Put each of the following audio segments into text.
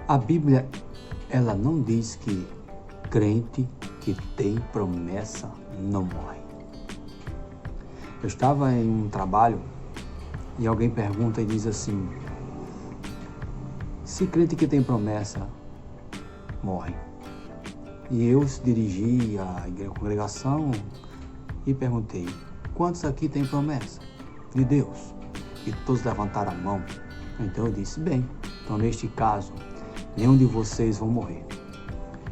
A Bíblia, ela não diz que crente que tem promessa não morre. Eu estava em um trabalho e alguém pergunta e diz assim: se crente que tem promessa morre? E eu dirigi à congregação e perguntei: quantos aqui têm promessa de Deus? E todos levantaram a mão. Então eu disse: bem, então neste caso, nenhum de vocês vão morrer.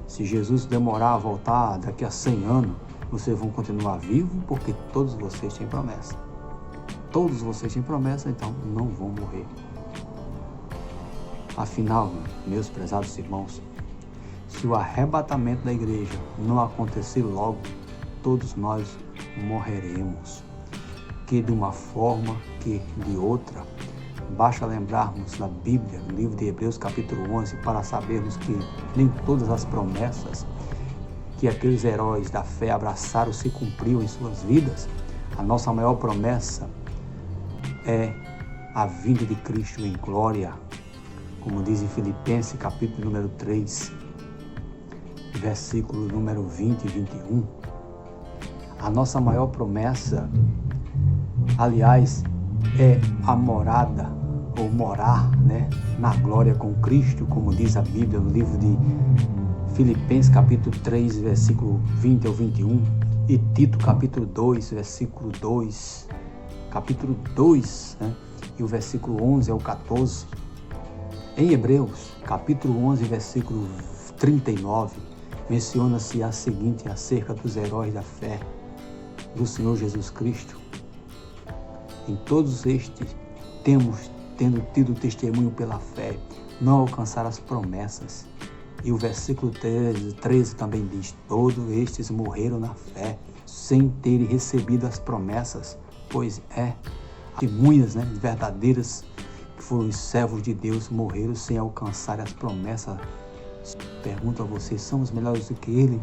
Se Jesus demorar a voltar daqui a 100 anos, vocês vão continuar vivos, porque todos vocês têm promessa. Todos vocês têm promessa, então não vão morrer. Afinal, meus prezados irmãos, se o arrebatamento da igreja não acontecer logo, todos nós morreremos. Que de uma forma, que de outra. Basta lembrarmos da Bíblia, no livro de Hebreus capítulo 11, para sabermos que nem todas as promessas que aqueles heróis da fé abraçaram se cumpriu em suas vidas. A nossa maior promessa é a vinda de Cristo em glória, como diz em Filipenses capítulo número 3, versículo número 20 e 21. A nossa maior promessa, aliás, é a morada, ou morar, na glória com Cristo, como diz a Bíblia no livro de Filipenses capítulo 3, versículo 20 ao 21, e Tito capítulo 2, versículo 2, capítulo 2, e o versículo 11 ao 14. Em Hebreus capítulo 11, versículo 39, menciona-se a seguinte acerca dos heróis da fé do Senhor Jesus Cristo. Em todos estes, tendo tido testemunho pela fé, não alcançaram as promessas. E o versículo 13 também diz: todos estes morreram na fé, sem terem recebido as promessas, pois testemunhas verdadeiras que foram os servos de Deus, morreram sem alcançar as promessas. Pergunto a vocês: somos melhores do que ele?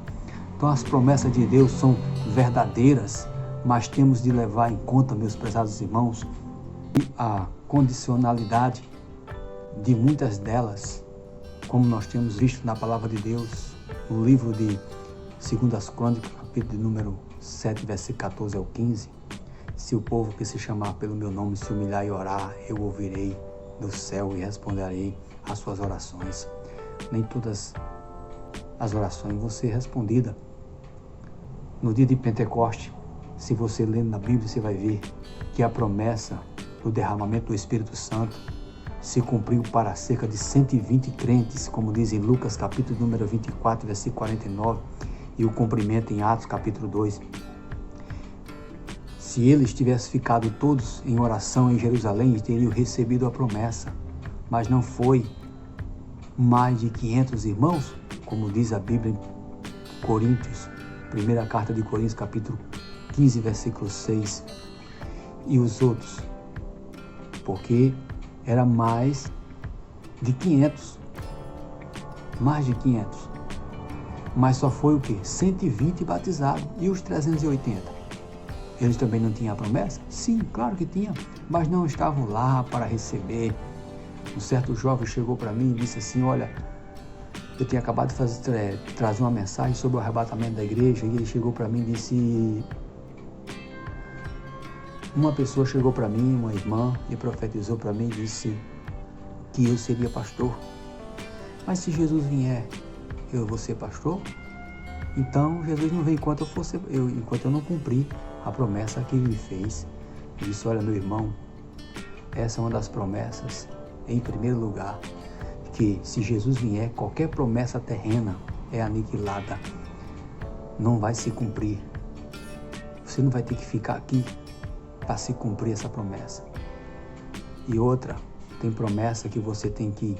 Então as promessas de Deus são verdadeiras, mas temos de levar em conta, meus prezados irmãos, a condicionalidade de muitas delas, como nós temos visto na palavra de Deus, no livro de 2 Crônicas, capítulo número 7, versículo 14 ao 15. Se o povo que se chamar pelo meu nome se humilhar e orar, eu ouvirei do céu e responderei às suas orações. Nem todas as orações vão ser respondidas. No dia de Pentecoste, se você ler na Bíblia, você vai ver que a promessa do derramamento do Espírito Santo se cumpriu para cerca de 120 crentes, como diz em Lucas capítulo número 24, versículo 49, e o cumprimento em Atos capítulo 2. Se eles tivessem ficado todos em oração em Jerusalém, teriam recebido a promessa, mas não foi mais de 500 irmãos, como diz a Bíblia em Coríntios, primeira carta de Coríntios capítulo 15, versículo 6, e os outros, porque era mais de 500, mas só foi o quê? 120 batizados, e os 380? Eles também não tinham a promessa? Sim, claro que tinham, mas não estavam lá para receber. Um certo jovem chegou para mim e disse assim: olha, eu tinha acabado de trazer uma mensagem sobre o arrebatamento da igreja, e ele chegou para mim e disse... Uma pessoa chegou para mim, uma irmã, e profetizou para mim e disse que eu seria pastor. Mas se Jesus vier, eu vou ser pastor? Então Jesus não vem enquanto eu não cumprir a promessa que ele me fez. Eu disse: olha, meu irmão, essa é uma das promessas, em primeiro lugar, que se Jesus vier, qualquer promessa terrena é aniquilada, não vai se cumprir. Você não vai ter que ficar aqui para se cumprir essa promessa. E outra, tem promessa que você tem que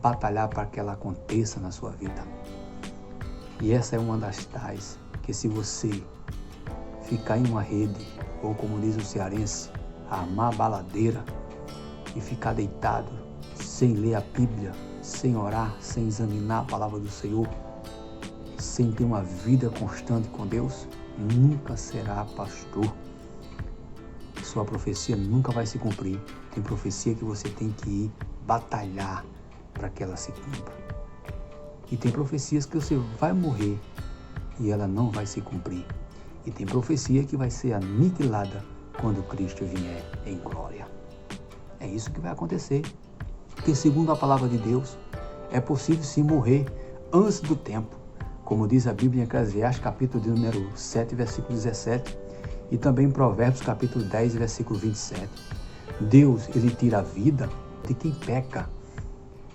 batalhar para que ela aconteça na sua vida. E essa é uma das tais, que se você ficar em uma rede, ou como diz o cearense, armar a baladeira e ficar deitado, sem ler a Bíblia, sem orar, sem examinar a palavra do Senhor, sem ter uma vida constante com Deus, nunca será pastor. Sua profecia nunca vai se cumprir. Tem profecia que você tem que ir batalhar para que ela se cumpra. E tem profecias que você vai morrer e ela não vai se cumprir. E tem profecia que vai ser aniquilada quando Cristo vier em glória. É isso que vai acontecer. Porque segundo a palavra de Deus, é possível se morrer antes do tempo. Como diz a Bíblia em Eclesiastes, capítulo de número 7, versículo 17. E também em Provérbios, capítulo 10, versículo 27. Deus, ele tira a vida de quem peca.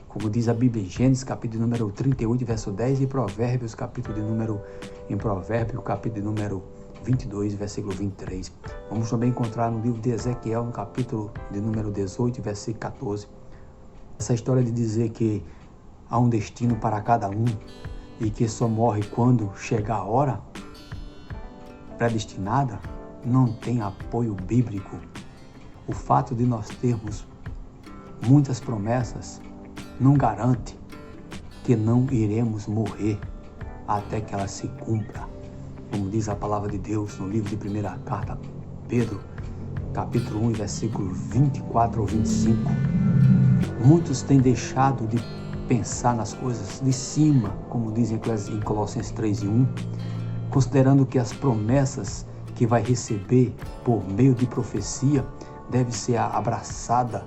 Como diz a Bíblia em Gênesis, capítulo número 38, verso 10, e Provérbios, capítulo de número 22, versículo 23. Vamos também encontrar no livro de Ezequiel, no capítulo de número 18, versículo 14. Essa história de dizer que há um destino para cada um e que só morre quando chegar a hora predestinada, não tem apoio bíblico. O fato de nós termos muitas promessas não garante que não iremos morrer até que ela se cumpra. Como diz a palavra de Deus no livro de 1ª carta Pedro, capítulo 1, versículo 24 ou 25. Muitos têm deixado de pensar nas coisas de cima, como diz em Colossenses 3 e 1, considerando que as promessas que vai receber por meio de profecia deve ser abraçada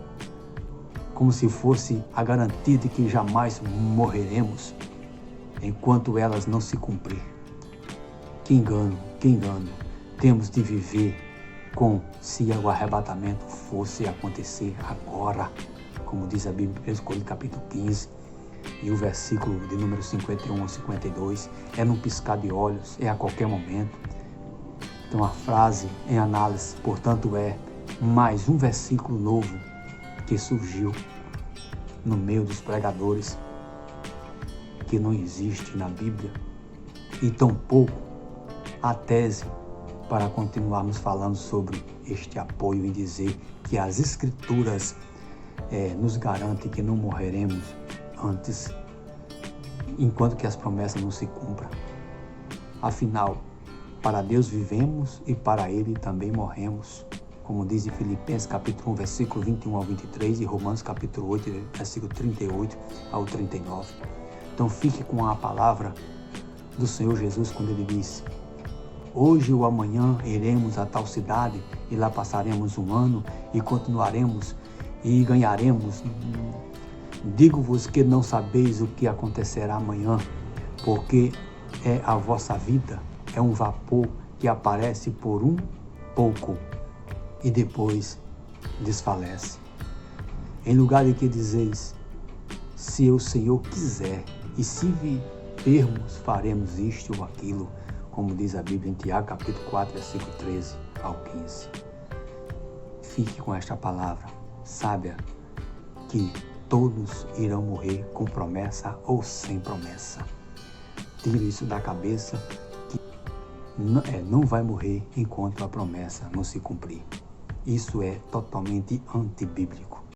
como se fosse a garantia de que jamais morreremos enquanto elas não se cumprir. Que engano, que engano. Temos de viver como se o arrebatamento fosse acontecer agora, como diz a Bíblia em 1 Coríntios capítulo 15, e o versículo de número 51 a 52, é num piscar de olhos, é a qualquer momento. Então a frase em análise, portanto, é mais um versículo novo que surgiu no meio dos pregadores, que não existe na Bíblia, e tampouco a tese para continuarmos falando sobre este apoio em dizer que as Escrituras nos garantem que não morreremos antes, enquanto que as promessas não se cumpram. Afinal, para Deus vivemos e para Ele também morremos, como diz em Filipenses capítulo 1, versículo 21 ao 23 e Romanos capítulo 8, versículo 38 ao 39. Então fique com a palavra do Senhor Jesus quando Ele diz: hoje ou amanhã iremos a tal cidade e lá passaremos um ano e continuaremos e ganharemos. Digo-vos que não sabeis o que acontecerá amanhã, porque a vossa vida é um vapor que aparece por um pouco e depois desfalece. Em lugar de que dizeis, se o Senhor quiser, e se vivermos, faremos isto ou aquilo, como diz a Bíblia em Tiago, capítulo 4, versículo 13 ao 15. Fique com esta palavra, saiba que todos irão morrer com promessa ou sem promessa. Tire isso da cabeça, que não vai morrer enquanto a promessa não se cumprir. Isso é totalmente antibíblico.